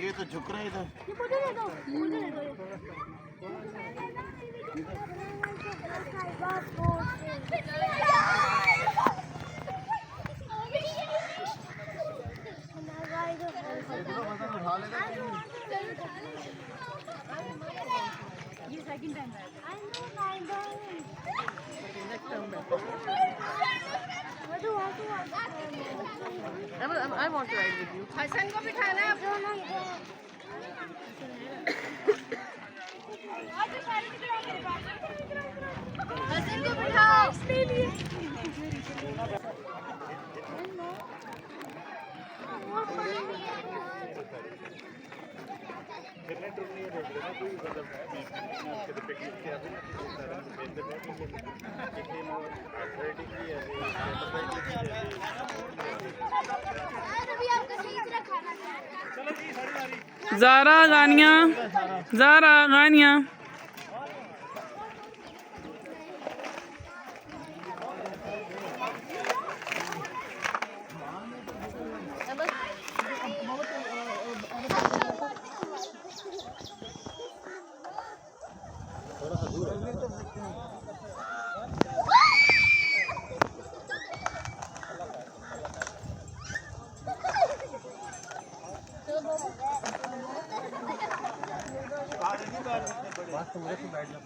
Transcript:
ये तो झुक रहा है इधर। ये मुझे दे दो, मुझे दे दो ये। ये सेकंड टाइम है। I want to ride with you. Hasan को बिठाना है। हसन को बिठाओ इसके लिए। ज़ारा गानियाँ, ज़ारा गानियाँ। बात तो मेरे से बैठ जाओ।